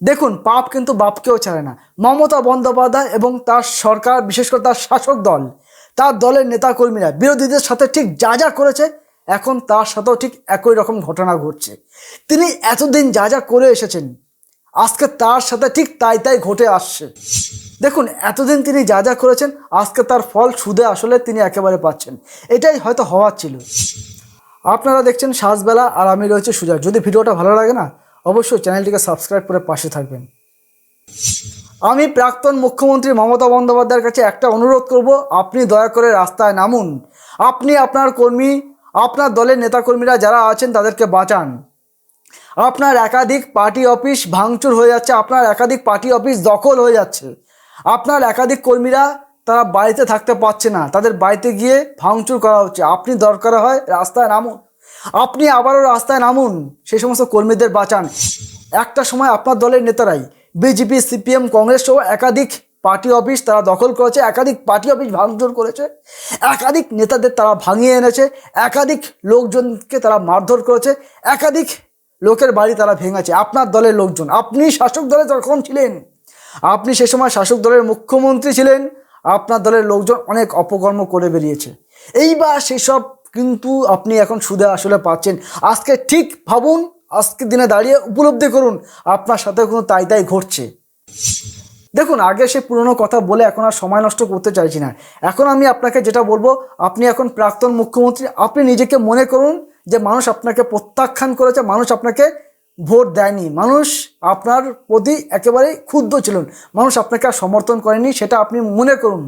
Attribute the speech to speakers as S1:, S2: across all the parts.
S1: দেখুন, পাপ কিন্তু বাপকেও ছাড়ে না। মমতা বন্দ্যোপাধ্যায় এবং তার সরকার, বিশেষ করে তার শাসক দল, তার দলের নেতাকর্মীরা বিরোধীদের সাথে ঠিক যা যা করেছে, এখন তার সাথেও ঠিক একই রকম ঘটনা ঘটছে। তিনি এতদিন যা যা করে এসেছেন, আজকে তার সাথে ঠিক তাই তাই ঘটে আসছে। দেখুন, এতদিন তিনি যা যা করেছেন, আজকে তার ফল সুদে আসলে তিনি একেবারে পাচ্ছেন। এটাই হয়তো হওয়ার ছিল। আপনারা দেখছেন সাজবেলা, আর আমি রয়েছে সুজয়। যদি ভিডিওটা ভালো লাগে না, অবশ্যই চ্যানেলটিকে সাবস্ক্রাইব করে পাশে থাকবেন। আমি প্রাক্তন মুখ্যমন্ত্রী মমতা বন্দ্যোপাধ্যায়ের কাছে একটা অনুরোধ করব, আপনি দয়া করে রাস্তায় নামুন। আপনি আপনার কর্মী, আপনার দলের নেতাকর্মীরা যারা আছেন তাদেরকে বাঁচান। আপনার একাধিক পার্টি অফিস ভাঙচুর হয়ে যাচ্ছে, আপনার একাধিক পার্টি অফিস দখল হয়ে যাচ্ছে, আপনার একাধিক কর্মীরা তারা বাড়িতে থাকতে পারছে না, তাদের বাড়িতে গিয়ে ভাঙচুর করা হচ্ছে। আপনি দরকার হয় রাস্তায় নামুন, আপনি আবারও রাস্তায় নামুন, সেই সমস্ত কর্মীদের বাঁচান। একটা সময় আপনার দলের নেতারাই বিজেপি, সিপিএম, কংগ্রেস সহ একাধিক পার্টি অফিস তারা দখল করেছে, একাধিক পার্টি অফিস ভাঙচুর করেছে, একাধিক নেতাদের তারা ভাঙিয়ে এনেছে, একাধিক লোকজনকে তারা মারধর করেছে, একাধিক লোকের বাড়ি তারা ভেঙেছে। আপনার দলের লোকজন, আপনি শাসক দলে যখন ছিলেন, আপনি সে সময় শাসক দলের মুখ্যমন্ত্রী ছিলেন, আপনার দলের লোকজন অনেক অপকর্ম করে বেরিয়েছে। এইবার সেসব কিন্তু আপনি এখন সুদে আসলে পাচ্ছেন। আজকে ঠিক ভাবুন, আজকের দিনে দাঁড়িয়ে উপলব্ধি করুন আপনার সাথে কোনো তাই তাই ঘটছে। দেখুন, আগে সে পুরনো কথা বলে এখন আর সময় নষ্ট করতে চাইছি না। এখন আমি আপনাকে যেটা বলবো, আপনি এখন প্রাক্তন মুখ্যমন্ত্রী, আপনি নিজেকে মনে করুন যে মানুষ আপনাকে প্রত্যাখ্যান করেছে, মানুষ আপনাকে ভোট দেয়নি, মানুষ আপনার প্রতি একেবারেই ক্ষুব্ধ ছিলেন, মানুষ আপনাকে আর সমর্থন করেনি, সেটা আপনি মনে করুন।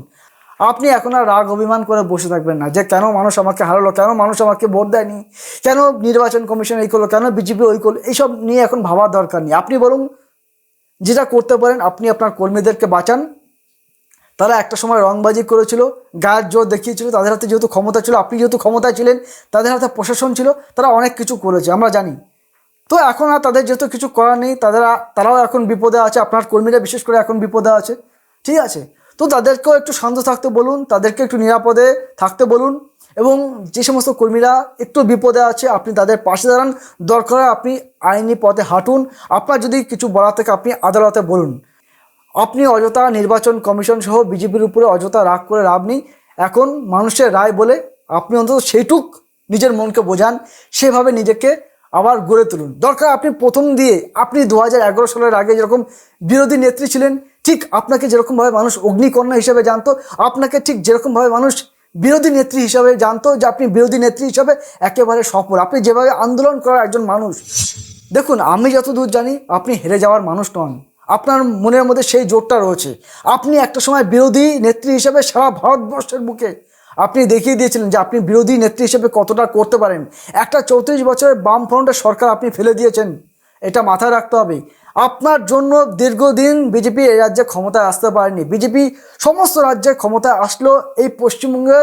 S1: আপনি এখন আর রাগ অভিমান করে বসে থাকবেন না যে কেন মানুষ আমাকে হারালো, কেন মানুষ আমাকে ভোট দেয়নি, কেন নির্বাচন কমিশন এই করলো, কেন বিজেপি ওই করলো। এইসব নিয়ে এখন ভাবার দরকার নেই। আপনি বরং যেটা করতে পারেন, আপনি আপনার কর্মীদেরকে বাঁচান। তারা একটা সময় রংবাজি করেছিল, গায়ের জোর দেখিয়েছিল, তাদের হাতে যেহেতু ক্ষমতা ছিল, আপনি যেহেতু ক্ষমতায় ছিলেন, তাদের হাতে প্রশাসন ছিল, তারা অনেক কিছু করেছে, আমরা জানি। তো এখন আর তাদের যেহেতু কিছু করার নেই, তারাও এখন বিপদে আছে, আপনার কর্মীরা বিশেষ করে এখন বিপদে আছে, ঠিক আছে? তো তাদেরকেও একটু শান্ত থাকতে বলুন, তাদেরকে একটু নিরাপদে থাকতে বলুন, এবং যে সমস্ত কর্মীরা একটু বিপদে আছে আপনি তাদের পাশে দাঁড়ান। দরকার আপনি আইনি পথে হাঁটুন। আপনার যদি কিছু বলার থেকে আপনি আদালতে বলুন। আপনি অযথা নির্বাচন কমিশন সহ বিজেপির উপরে অযথা রাগ করে লাভ নেই। এখন মানুষের রায় বলে আপনি অন্তত সেইটুক নিজের মনকে বোঝান, সেভাবে নিজেকে আবার গড়ে তুলুন। দরকার আপনি প্রথম দিয়ে, আপনি 2011 সালের আগে যেরকম বিরোধী নেত্রী ছিলেন, ঠিক আপনাকে যেরকমভাবে মানুষ অগ্নিকন্যা হিসেবে জানতো, আপনাকে ঠিক যেরকমভাবে মানুষ বিরোধী নেত্রী হিসাবে জানতো, যে আপনি বিরোধী নেত্রী হিসাবে একেবারে সফল, আপনি যেভাবে আন্দোলন করার একজন মানুষ। দেখুন, আমি যতদূর জানি আপনি হেরে যাওয়ার মানুষ নন, আপনার মনের মধ্যে সেই জোরটা রয়েছে। আপনি একটা সময় বিরোধী নেত্রী হিসেবে সারা ভারতবর্ষের বুকে আপনি দেখিয়ে দিয়েছিলেন যে আপনি বিরোধী নেত্রী হিসেবে কতটা করতে পারেন। একটা 34 বছরের বামফ্রন্টের সরকার আপনি ফেলে দিয়েছেন, এটা মাথায় রাখতে হবে। আপনার জন্য দীর্ঘদিন বিজেপি এই রাজ্যে ক্ষমতায় আসতে পারেনি। বিজেপি সমস্ত রাজ্যে ক্ষমতায় আসলো, এই পশ্চিমবঙ্গে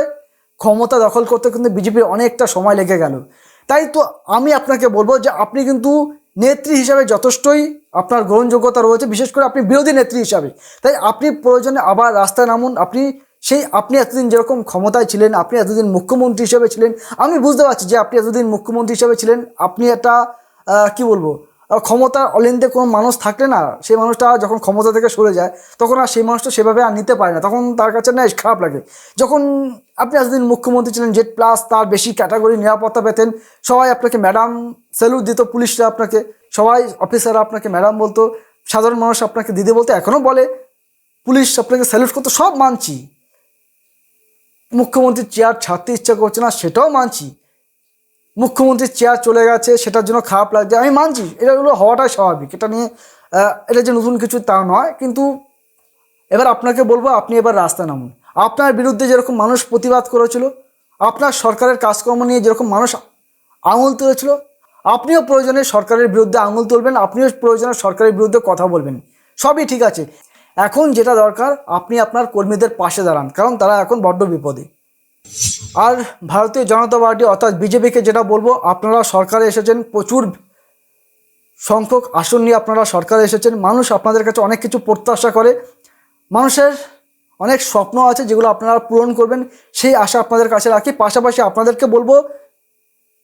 S1: ক্ষমতা দখল করতে কিন্তু বিজেপির অনেকটা সময় লেগে গেল। তাই তো আমি আপনাকে বলবো যে আপনি কিন্তু নেত্রী হিসাবে যথেষ্টই আপনার গ্রহণযোগ্যতা রয়েছে, বিশেষ করে আপনি বিরোধী নেত্রী হিসাবে। তাই আপনি প্রয়োজনে আবার রাস্তায় নামুন। আপনি এতদিন যেরকম ক্ষমতায় ছিলেন, আপনি এতদিন মুখ্যমন্ত্রী হিসেবে ছিলেন, আমি বুঝতে পারছি যে আপনি এতদিন মুখ্যমন্ত্রী হিসেবে ছিলেন, আপনি একটা কি বলবো, ক্ষমতার অলেন্দে কোনো মানুষ থাকলে না, সেই মানুষটা যখন ক্ষমতা থেকে সরে যায় তখন আর সেই মানুষটা সেভাবে আর নিতে পারে না, তখন তার কাছে না খারাপ লাগে। যখন আপনি এতদিন মুখ্যমন্ত্রী ছিলেন, জেড প্লাস তার বেশি ক্যাটাগরি নিরাপত্তা পেতেন, সবাই আপনাকে ম্যাডাম স্যালুট দিত, পুলিশরা আপনাকে, সবাই অফিসাররা আপনাকে ম্যাডাম বলতো, সাধারণ মানুষ আপনাকে দিদি বলতো, এখনও বলে, পুলিশ আপনাকে স্যালুট করতো, সব মানছি। মুখ্যমন্ত্রীর চেয়ার ছাড়তে ইচ্ছা করছে না, সেটাও মানছি। মুখ্যমন্ত্রীর চেয়ার চলে গেছে, সেটার জন্য খারাপ লাগছে, আমি মানছি, এটাগুলো হওয়াটাই স্বাভাবিক, এটা নিয়ে এটা যে নতুন কিছু তা নয়। কিন্তু এবার আপনাকে বলবো, আপনি এবার রাস্তায় নামুন। আপনার বিরুদ্ধে যেরকম মানুষ প্রতিবাদ করেছিল, আপনার সরকারের কাজকর্ম নিয়ে যেরকম মানুষ আঙুল তুলেছিল, আপনিও প্রয়োজনে সরকারের বিরুদ্ধে আঙুল তুলবেন, আপনিও প্রয়োজনে সরকারের বিরুদ্ধে কথা বলবেন, সবই ঠিক আছে। এখন যেটা দরকার, আপনি আপনার কর্মীদের পাশে দাঁড়ান, কারণ তারা এখন বড্ড বিপদে। আর ভারতীয় জনতা পার্টি অর্থাৎ বিজেপিকে যেটা বলবো, আপনারা সরকারে এসেছেন, প্রচুর সংখ্যক আসন নিয়ে আপনারা সরকারে এসেছেন, মানুষ আপনাদের কাছে অনেক কিছু প্রত্যাশা করে, মানুষের অনেক স্বপ্ন আছে যেগুলো আপনারা পূরণ করবেন, সেই আশা আপনাদের কাছে রাখি। পাশাপাশি আপনাদেরকে বলবো,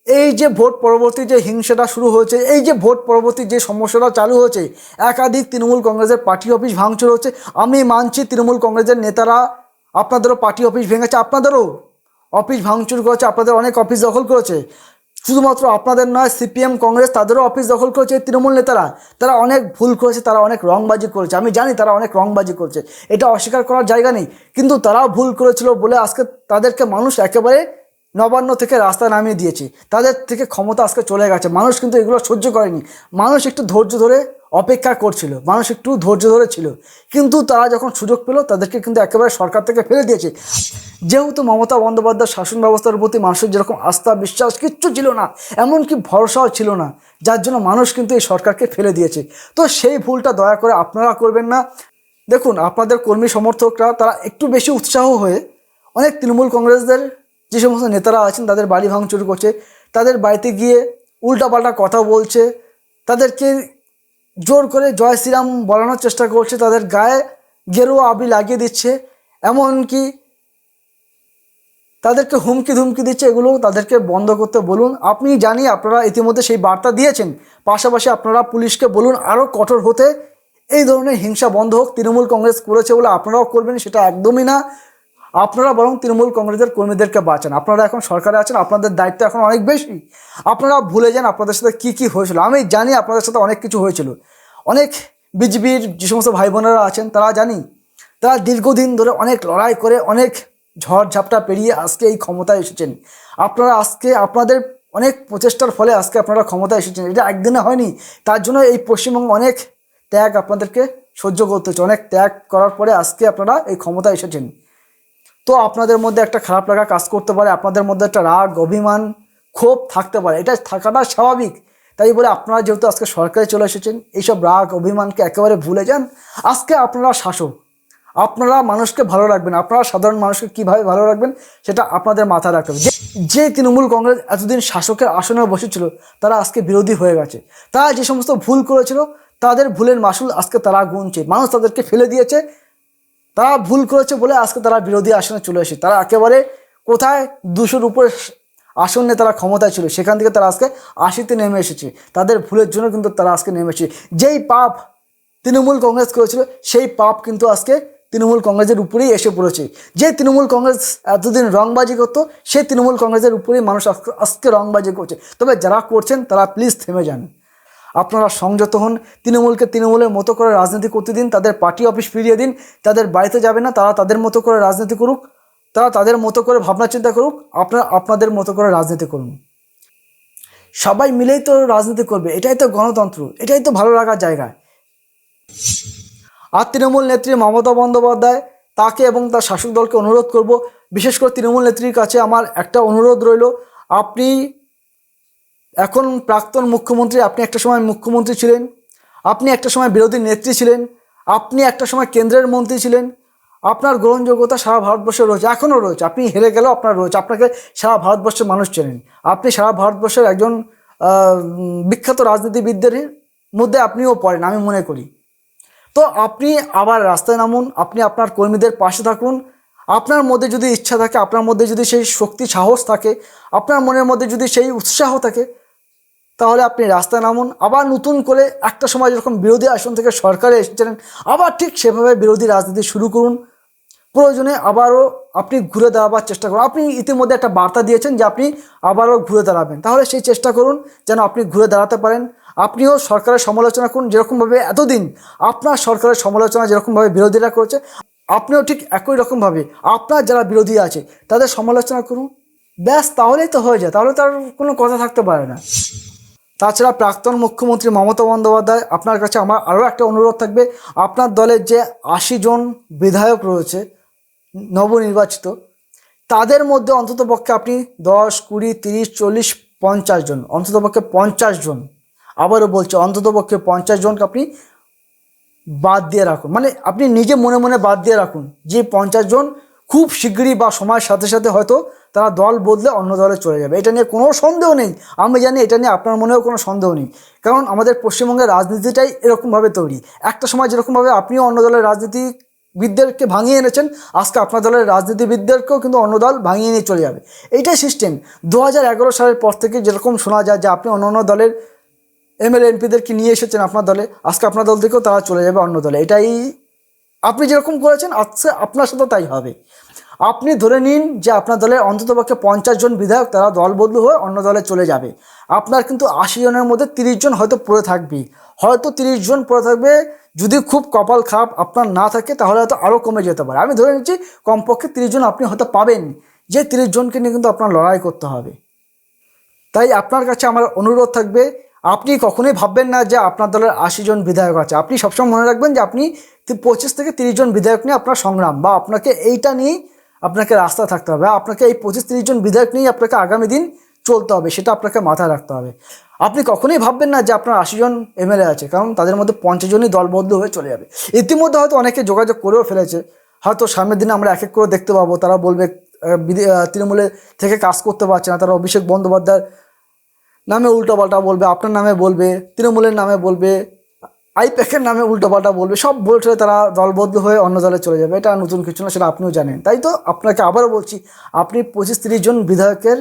S1: এই যে ভোট পরবর্তী যে হিংসাটা শুরু হয়েছে, এই যে ভোট পরবর্তী যে সমস্যাটা চালু হয়েছে, একাধিক তৃণমূল কংগ্রেসের পার্টি অফিস ভাঙচুর হচ্ছে। আমি মানছি তৃণমূল কংগ্রেসের নেতারা আপনাদেরও পার্টি অফিস ভেঙেছে, আপনাদেরও অফিস ভাঙচুর করেছে, আপনাদের অনেক অফিস দখল করেছে। শুধুমাত্র আপনাদের নয়, সিপিএম কংগ্রেস তাদেরও অফিস দখল করেছে। এই তৃণমূল নেতারা তারা অনেক ভুল করেছে, তারা অনেক রংবাজি করেছে, আমি জানি তারা অনেক রংবাজি করেছে, এটা অস্বীকার করার জায়গা নেই। কিন্তু তারাও ভুল করেছিল বলে আজকে তাদেরকে মানুষ একেবারে নবান্ন থেকে রাস্তায় নামিয়ে দিয়েছে, তাদের থেকে ক্ষমতা আজকে চলে গেছে। মানুষ কিন্তু এগুলো সহ্য করেনি, মানুষ একটু ধৈর্য ধরে অপেক্ষা করছিল, মানুষ একটু ধৈর্য ধরে ছিল। কিন্তু তারা যখন সুযোগ পেল তাদেরকে কিন্তু একেবারে সরকার থেকে ফেলে দিয়েছে। যেহেতু মমতা বন্দ্যোপাধ্যায় শাসন ব্যবস্থার প্রতি মানুষের যেরকম আস্থা বিশ্বাস কিচ্ছু ছিল না, এমনকি ভরসাও ছিল না, যার জন্য মানুষ কিন্তু এই সরকারকে ফেলে দিয়েছে। তো সেই ভুলটা দয়া করে আপনারা করবেন না। দেখুন, আপনাদের কর্মী সমর্থকরা তারা একটু বেশি উৎসাহ হয়ে অনেক তৃণমূল কংগ্রেসদের যে সমস্ত নেতারা আছেন তাদের বাড়ি ভাঙচুর করছে, তাদের বাড়িতে গিয়ে উল্টাপাল্টা কথা বলছে, তাদেরকে জোর করে জয় শ্রীরাম বলানোর চেষ্টা করছে, তাদের গায়ে গেরুয়া আবির লাগিয়ে দিচ্ছে, এমনকি তাদেরকে হুমকি ধুমকি দিচ্ছে। এগুলো তাদেরকে বন্ধ করতে বলুন। আপনি জানি আপনারা ইতিমধ্যে সেই বার্তা দিয়েছেন, পাশাপাশি আপনারা পুলিশকে বলুন আরও কঠোর হতে, এই ধরনের হিংসা বন্ধ হোক। তৃণমূল কংগ্রেস করেছে বলে আপনারাও করবেন সেটা একদমই না। আপনারা বরং তৃণমূল কংগ্রেসের কর্মীদেরকে বাঁচান। আপনারা এখন সরকারে আছেন, আপনাদের দায়িত্ব এখন অনেক বেশি। আপনারা ভুলে যান আপনাদের সাথে কী কী হয়েছিল। আমি জানি আপনাদের সাথে অনেক কিছু হয়েছিল, অনেক বিজেপির যে সমস্ত ভাই বোনেরা আছেন তারা জানি, তারা দীর্ঘদিন ধরে অনেক লড়াই করে অনেক ঝড় ঝাপটা পেরিয়ে আজকে এই ক্ষমতায় এসেছেন। আপনারা আজকে আপনাদের অনেক প্রচেষ্টার ফলে আজকে আপনারা ক্ষমতায় এসেছেন, এটা একদিনে হয়নি। তার জন্য এই পশ্চিমবঙ্গ অনেক ত্যাগ আপনাদেরকে সহ্য করতে হচ্ছে, অনেক ত্যাগ করার পরে আজকে আপনারা এই ক্ষমতায় এসেছেন। তো আপনাদের মধ্যে একটা খারাপ লাগা কাজ করতে পারে, আপনাদের মধ্যে একটা রাগ অভিমান ক্ষোভ থাকতে পারে, এটা থাকাটা স্বাভাবিক। তাই বলে আপনারা যেহেতু আজকে সরকারে চলে এসেছেন, এইসব রাগ অভিমানকে একেবারে ভুলে যান। আজকে আপনারা শাসক, আপনারা মানুষকে ভালো রাখবেন, আপনারা সাধারণ মানুষকে কীভাবে ভালো রাখবেন সেটা আপনাদের মাথায় রাখতে হবে। যে তৃণমূল কংগ্রেস এতদিন শাসকের আসনে বসেছিল তারা আজকে বিরোধী হয়ে গেছে, তারা যে সমস্ত ভুল করেছিল তাদের ভুলের মাসুল আজকে তারা গুনছে। মানুষ তাদেরকে ফেলে দিয়েছে, তারা ভুল করেছে বলে আজকে তারা বিরোধী আসনে চলে এসেছে। তারা একেবারে কোথায় 200-র উপরে আসনে তারা ক্ষমতায় ছিল, সেখান থেকে তারা আজকে 80-তে নেমে এসেছে। তাদের ভুলের জন্য কিন্তু তারা আজকে নেমে এসেছে। যেই পাপ তৃণমূল কংগ্রেস করেছিল সেই পাপ কিন্তু আজকে তৃণমূল কংগ্রেসের উপরেই এসে পড়েছে। যে তৃণমূল কংগ্রেস এতদিন রংবাজি করতো, সেই তৃণমূল কংগ্রেসের উপরেই মানুষ আজকে রংবাজি করছে। তবে যারা করছেন তারা প্লিজ থেমে যান, আপনারা সংযত হন। তৃণমূলকে তৃণমূলের মতো করে রাজনীতি করতে দিন, তাদের পার্টি অফিস ফিরিয়ে দিন, তাদের বাড়িতে যাবে না, তারা তাদের মতো করে রাজনীতি করুক, তারা তাদের মতো করে ভাবনা চিন্তা করুক, আপনারা আপনাদের মতো করে রাজনীতি করুন। সবাই মিলেই তো রাজনীতি করবে, এটাই তো গণতন্ত্র, এটাই তো ভালো লাগার জায়গা। আর তৃণমূল নেত্রী মমতা বন্দ্যোপাধ্যায়, তাকে এবং তার শাসক দলকে অনুরোধ করব, বিশেষ করে তৃণমূল নেত্রীর কাছে আমার একটা অনুরোধ রইল। আপনি এখন প্রাক্তন মুখ্যমন্ত্রী, আপনি একটা সময় মুখ্যমন্ত্রী ছিলেন, আপনি একটা সময় বিরোধী নেত্রী ছিলেন, আপনি একটা সময় কেন্দ্রের মন্ত্রী ছিলেন, আপনার গ্রহণযোগ্যতা সারা ভারতবর্ষে রয়েছে, এখনও রয়েছে। আপনি হেরে গেলেও আপনার রয়েছে, আপনাকে সারা ভারতবর্ষের মানুষ চেনেন। আপনি সারা ভারতবর্ষের একজন বিখ্যাত রাজনীতিবিদদের মধ্যে আপনিও পড়েন আমি মনে করি। তো আপনি আবার রাস্তায় নামুন, আপনি আপনার কর্মীদের পাশে থাকুন। আপনার মধ্যে যদি ইচ্ছা থাকে, আপনার মধ্যে যদি সেই শক্তি সাহস থাকে, আপনার মনের মধ্যে যদি সেই উৎসাহ থাকে, তাহলে আপনি রাস্তায় নামুন। আবার নতুন করে একটা সময় যেরকম বিরোধী আসন থেকে সরকারে এসেছিলেন, আবার ঠিক সেভাবে বিরোধী রাজনীতি শুরু করুন। প্রয়োজনে আবারও আপনি ঘুরে দাঁড়াবার চেষ্টা করুন। আপনি ইতিমধ্যে একটা বার্তা দিয়েছেন যে আপনি আবারও ঘুরে দাঁড়াবেন, তাহলে সেই চেষ্টা করুন যেন আপনি ঘুরে দাঁড়াতে পারেন। আপনিও সরকারের সমালোচনা করুন, যেরকমভাবে এতদিন আপনার সরকারের সমালোচনা যেরকমভাবে বিরোধীরা করেছে, আপনিও ঠিক একই রকমভাবে আপনার যারা বিরোধী আছে তাদের সমালোচনা করুন। ব্যাস, তাহলেই তো হয়ে যায়, তাহলে তার কোনো কথা থাকতে পারে না। তাছাড়া প্রাক্তন মুখ্যমন্ত্রী মমতা বন্দ্যোপাধ্যায়, আপনার কাছে আমার আরও একটা অনুরোধ থাকবে। আপনার দলের যে 80 জন বিধায়ক রয়েছে নবনির্বাচিত, তাদের মধ্যে অন্ততপক্ষে আপনি 10, 20, 30, 40, 50 জন, অন্ততপক্ষে 50 জন, আবারও বলছি অন্ততপক্ষে 50 জনকে আপনি বাদ দিয়ে রাখুন। মানে আপনি নিজে মনে মনে বাদ দিয়ে রাখুন যে 50 জন খুব শিগগিরই বা সময়ের সাথে সাথে হয়তো তারা দল বদলে অন্য দলে চলে যাবে। এটা নিয়ে কোনো সন্দেহ নেই, আমি জানি এটা নিয়ে আপনার মনেও কোনো সন্দেহ নেই। কারণ আমাদের পশ্চিমবঙ্গের রাজনীতিটাই এরকমভাবে তৈরি। একটা সময় যেরকমভাবে আপনিও অন্য দলের রাজনীতি বিদদেরকে ভাঙিয়ে এনেছেন, আজকে আপনার দলের রাজনীতিবিদদেরকেও কিন্তু অন্য দল ভাঙিয়ে নিয়ে চলে যাবে। এইটাই সিস্টেম। 2011 সালের পর থেকে যেরকম শোনা যায় যে আপনি অন্য অন্য দলের এমএলএ এমপিদেরকে নিয়ে এসেছেন আপনার দলে, আজকে আপনার দল থেকেও তারা চলে যাবে অন্য দলে। এটাই আপনি যেরকম করেছেন আজকে আপনার সাথে তাই হবে। আপনি ধরে নিন যে আপনার দলের অন্ততপক্ষে 50 জন বিধায়ক তারা দল বদলু হয়ে অন্য দলে চলে যাবে। আপনার কিন্তু 80 জনের মধ্যে 30 জন হয়তো পড়ে থাকবে, হয়তো 30 জন পড়ে থাকবে। যদি খুব কপাল খারাপ আপনার না থাকে তাহলে হয়তো আরও কমে যেতে পারে। আমি ধরে নিচ্ছি কমপক্ষে 30 জন আপনি হয়তো পাবেন, যে 30 জনকে নিয়ে কিন্তু আপনার লড়াই করতে হবে। তাই আপনার কাছে আমার অনুরোধ থাকবে, আপনি কখনোই ভাববেন না যে আপনার দলের 80 জন বিধায়ক আছে। আপনি সবসময় মনে রাখবেন যে আপনি 25 থেকে 30 জন বিধায়ক নিয়ে আপনার সংগ্রাম, বা আপনাকে এইটা নিয়েই আপনাকে রাস্তায় থাকতে হবে। আপনাকে এই 25-30 জন বিধায়ক নিয়েই আপনাকে আগামী দিন চলতে হবে, সেটা আপনাকে মাথায় রাখতে হবে। আপনি কখনোই ভাববেন না যে আপনার 80 জন এমএলএ আছে, কারণ তাদের মধ্যে 50 জনই দলবদ্ধ হয়ে চলে যাবে। ইতিমধ্যে হয়তো অনেকে যোগাযোগ করেও ফেলেছে, হয়তো সামনের দিনে আমরা এক এক করে দেখতে পাবো। তারা বলবে তৃণমূলের থেকে কাজ করতে পারছে না, তারা অভিষেক বন্দ্যোপাধ্যায়ের নামে উল্টোপাল্টা বলবে, আপনার নামে বলবে, তৃণমূলের নামে বলবে, আইপ্যাকের নামে উল্টোপাল্টা বলবে, সব বলছে তারা দলবদ্ধ হয়ে অন্য দলে চলে যাবে। এটা নতুন কিছু না, সেটা আপনিও জানেন। তাই তো আপনাকে আবারও বলছি, আপনি 25-30 জন বিধায়কের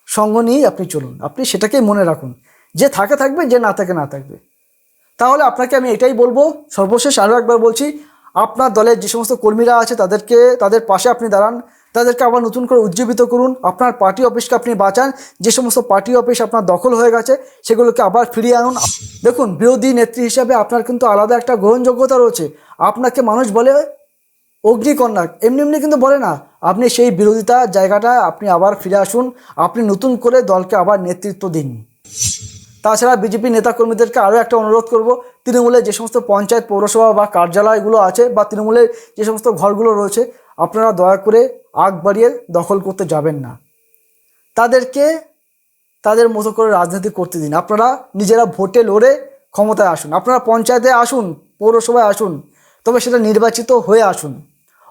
S1: সঙ্গ নিয়েই আপনি চলুন। আপনি সেটাকেই মনে রাখুন, যে থাকে থাকবে, যে না থাকে না থাকবে। তাহলে আপনাকে আমি এটাই বলবো, সর্বশেষ আরও একবার বলছি, আপনার দলের যে সমস্ত কর্মীরা আছে তাদের পাশে আপনি দাঁড়ান, তাদেরকে আবার নতুন করে উজ্জীবিত করুন। আপনার পার্টি অফিসকে আপনি বাঁচান, যে সমস্ত পার্টি অফিস আপনার দখল হয়ে গেছে সেগুলোকে আবার ফিরিয়ে আনুন। দেখুন, বিরোধী নেত্রী হিসাবে আপনার কিন্তু আলাদা একটা গ্রহণযোগ্যতা রয়েছে। আপনাকে মানুষ বলে অগ্নিকন্যা, এমনি এমনি কিন্তু বলে না। আপনি সেই বিরোধিতা জায়গাটা আপনি আবার ফিরে আসুন, আপনি নতুন করে দলকে আবার নেতৃত্ব দিন। তাছাড়া বিজেপি নেতাকর্মীদেরকে আরও একটা অনুরোধ করব, তৃণমূলের যে সমস্ত পঞ্চায়েত, পৌরসভা বা কার্যালয়গুলো আছে, বা তৃণমূলের যে সমস্ত ঘরগুলো রয়েছে, আপনারা দয়া করে আগ বাড়িয়ে দখল করতে যাবেন না। তাদেরকে তাদের মতো করে রাজনীতি করতে দিন। আপনারা নিজেরা ভোটে লড়ে ক্ষমতায় আসুন, আপনারা পঞ্চায়েতে আসুন, পৌরসভায় আসুন, তবে সেটা নির্বাচিত হয়ে আসুন।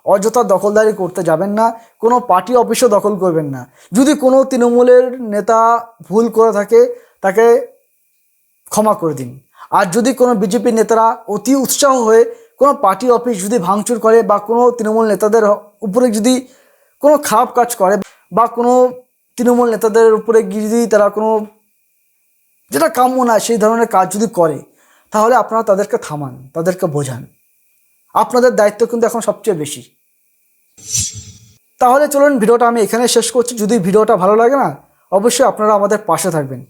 S1: অযথা দখলদারি করতে যাবেন না, কোনো পার্টি অফিসও দখল করবেন না। যদি কোনো তৃণমূলের নেতা ভুল করে থাকে তাকে ক্ষমা করে দিন। আর যদি কোনো বিজেপি নেতারা অতি উৎসাহ হয়ে কোনো পার্টি অফিস যদি ভাঙচুর করে, বা কোনো তৃণমূল নেতাদের উপরে যদি কোনো খারাপ কাজ করে, বা কোনো তৃণমূল নেতাদের উপরে যদি তারা কোনো যেটা কাম্য না সেই ধরনের কাজ যদি করে, তাহলে আপনারা তাদেরকে থামান, তাদেরকে বোঝান। আপনাদের দায়িত্ব কিন্তু এখন সবচেয়ে বেশি। তাহলে চলুন, ভিডিওটা আমি এখানে শেষ করছি। যদি ভিডিওটা ভালো লাগে না, অবশ্যই আপনারা আমাদের পাশে থাকবেন।